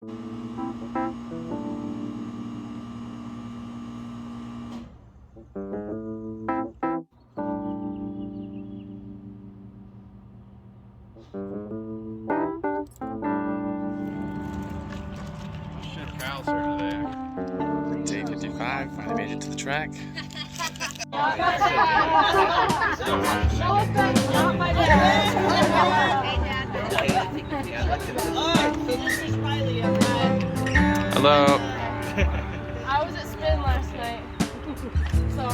Day 55, finally made it to the track. Hello. I was at spin last night. So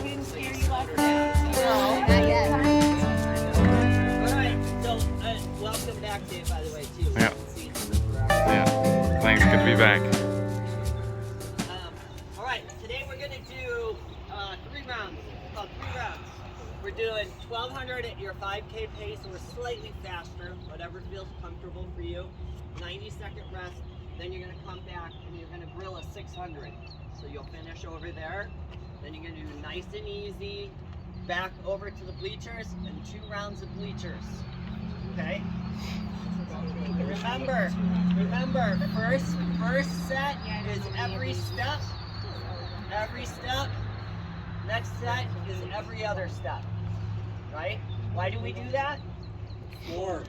we didn't scare you last night? No. Not yet. Alright, so welcome back, Dave, by the way, too. Yeah. Yeah. Thanks, good to be back. Alright, today we're going to do 3 rounds. It's called 3 rounds. We're doing 1200 at your 5K pace or slightly faster, whatever feels comfortable for you. 90-second rest. Then you're going to come back and you're going to grill a 600. So you'll finish over there. Then you're going to do nice and easy. Back over to the bleachers and 2 rounds of bleachers. Okay? Remember, first set is every step. Every step. Next set is every other step. Right? Why do we do that? Form.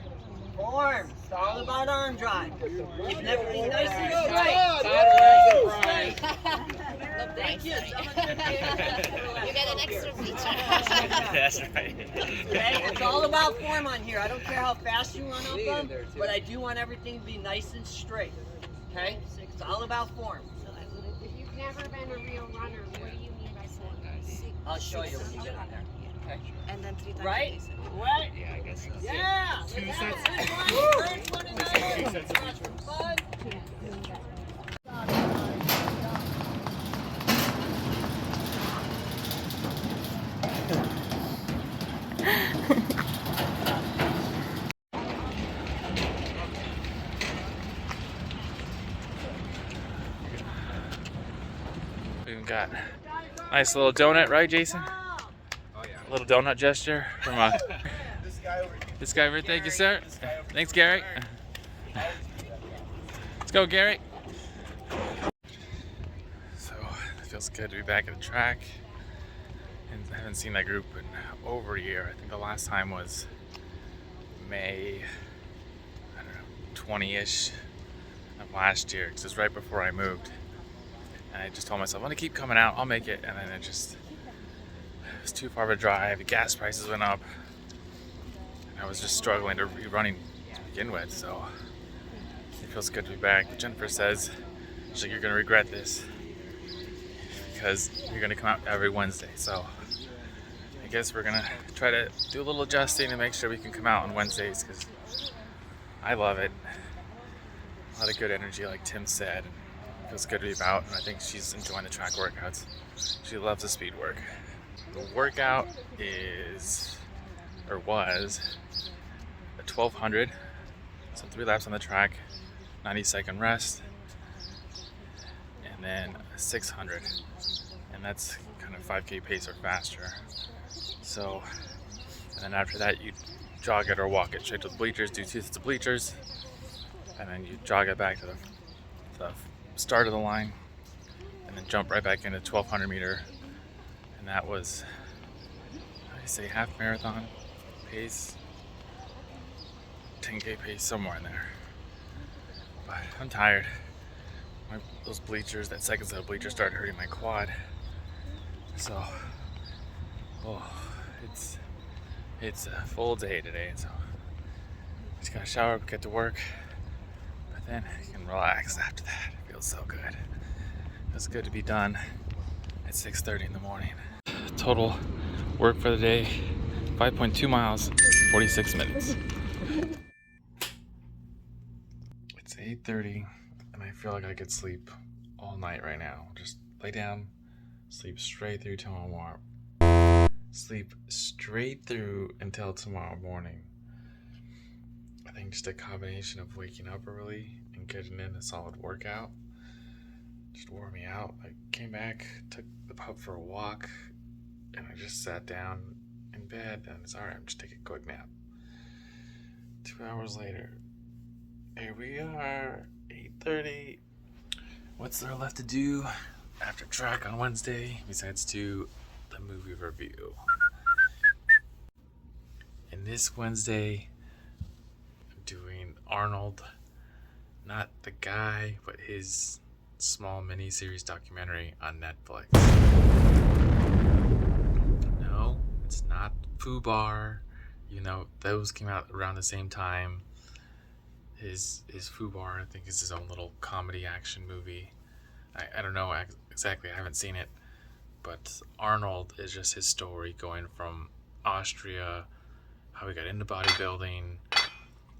It's all about arm drive. Keeping everything nice and straight. Thank you. You get an extra bleacher. That's right. Okay? It's all about form on here. I don't care how fast you run up them, but I do want everything to be nice and straight. Okay? It's all about form. If you've never been a real runner, what do you mean by saying? I'll show you when you get on there. Okay? And then 3 times. Right? Right? Yeah, I guess so. Yeah! Let's have a good one. First one tonight. Have some fun. We even got a nice little donut, right, Jason? Oh yeah. A little donut gesture from this guy over here. Thank you, sir. Thanks, Gary. Let's go, Gary. So it feels good to be back at the track. And I haven't seen that group in over a year. I think the last time was May, I don't know, 20-ish of last year, because it was right before I moved. And I just told myself, I'm gonna keep coming out, I'll make it. And then it was too far of a drive, the gas prices went up. And I was just struggling to be running to begin with, so it feels good to be back. But Jennifer says, she's like, you're gonna regret this because you're gonna come out every Wednesday. So I guess we're gonna try to do a little adjusting and make sure we can come out on Wednesdays, because I love it. A lot of good energy, like Tim said. It feels good to be about, and I think she's enjoying the track workouts. She loves the speed work. The workout was a 1200, so 3 laps on the track, 90-second rest, and then a 600, and that's kind of 5K pace or faster. So, and then after that you jog it or walk it straight to the bleachers, do 2 sets of bleachers, and then you jog it back to the start of the line, and then jump right back into 1200 meter, and that was, I say, half marathon pace, 10K pace, somewhere in there. But I'm tired. Those bleachers, that second set of bleachers started hurting my quad. So, it's a full day today, so just gotta shower up, get to work, but then I can relax after that. It feels so good. It's good to be done at 6:30 in the morning. Total work for the day, 5.2 miles, 46 minutes. It's 8:30 and I feel like I could sleep all night right now. Just lay down, sleep straight through tomorrow morning. Sleep straight through until tomorrow morning. I think just a combination of waking up early and getting in a solid workout just wore me out. I came back, took the pup for a walk, and I just sat down in bed and it's alright, I'm just taking a quick nap. 2 hours later. Here we are, 8:30. What's there left to do after track on Wednesday besides do the movie review? And this Wednesday, I'm doing Arnold, not the guy, but his small mini-series documentary on Netflix. No, it's not Fubar. You know, those came out around the same time. His Fubar, I think, is his own little comedy action movie. I don't know exactly, I haven't seen it, but Arnold is just his story going from Austria, how he got into bodybuilding,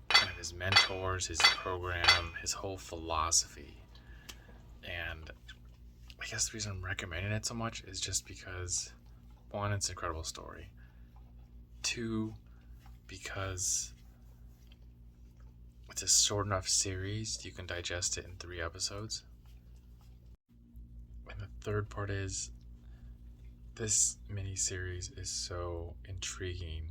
kind of his mentors, his program, his whole philosophy. And I guess the reason I'm recommending it so much is just because, one, it's an incredible story. Two, because it's a short enough series you can digest it in 3 episodes. And the third part is this mini-series is so intriguing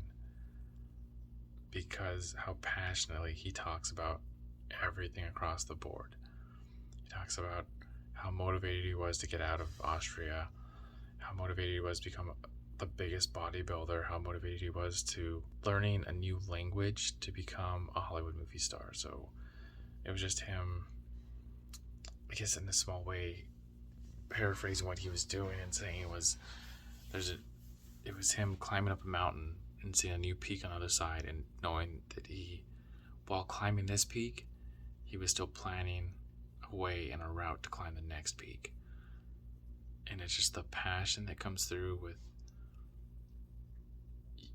because how passionately he talks about everything across the board. He talks about how motivated he was to get out of Austria, how motivated he was to become the biggest bodybuilder, how motivated he was to learning a new language to become a Hollywood movie star. So it was just him, I guess in a small way, paraphrasing what he was doing and saying it was him climbing up a mountain and seeing a new peak on the other side, and knowing that while climbing this peak, he was still planning a way and a route to climb the next peak. And it's just the passion that comes through with,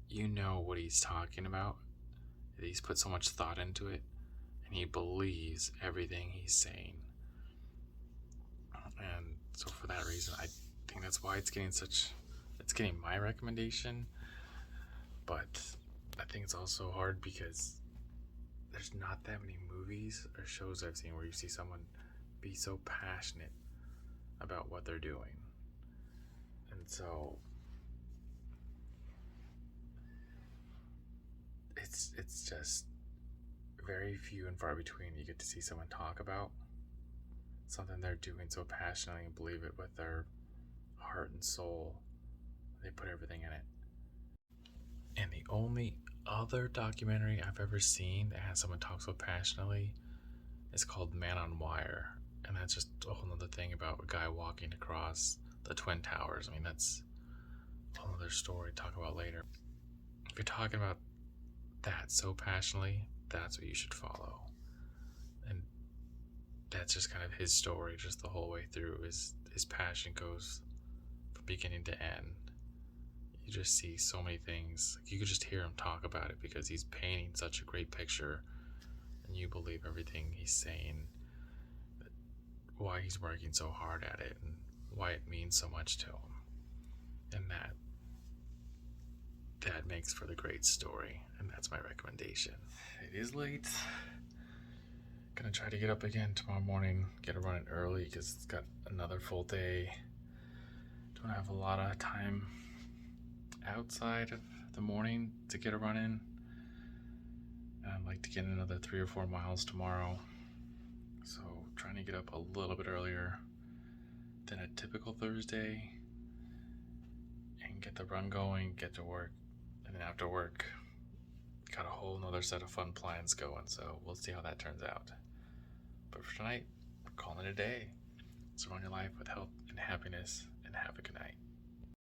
you know what he's talking about. He's put so much thought into it, and he believes everything he's saying. And so for that reason, I think that's why it's getting my recommendation. But I think it's also hard because there's not that many movies or shows I've seen where you see someone be so passionate about what they're doing. And so it's just very few and far between you get to see someone talk about something they're doing so passionately and believe it with their heart and soul. They put everything in it. And the only other documentary I've ever seen that has someone talk so passionately is called Man on Wire. And that's just a whole other thing about a guy walking across the Twin Towers. I mean, that's a whole other story to talk about later. If you're talking about that so passionately, that's what you should follow. And that's just kind of his story, just the whole way through. His passion goes from beginning to end. You just see so many things. You could just hear him talk about it because he's painting such a great picture, and you believe everything he's saying, why he's working so hard at it, and why it means so much to him. And that makes for the great story, and that's my recommendation. It is late. Gonna try to get up again tomorrow morning, get a run early because it's got another full day. Don't have a lot of time outside of the morning to get a run in. And I'd like to get another 3 or 4 miles tomorrow. So trying to get up a little bit earlier than a typical Thursday and get the run going, get to work, and then after work, got a whole nother set of fun plans going. So we'll see how that turns out. But for tonight, we're calling it a day. Surround your life with health and happiness, and have a good night.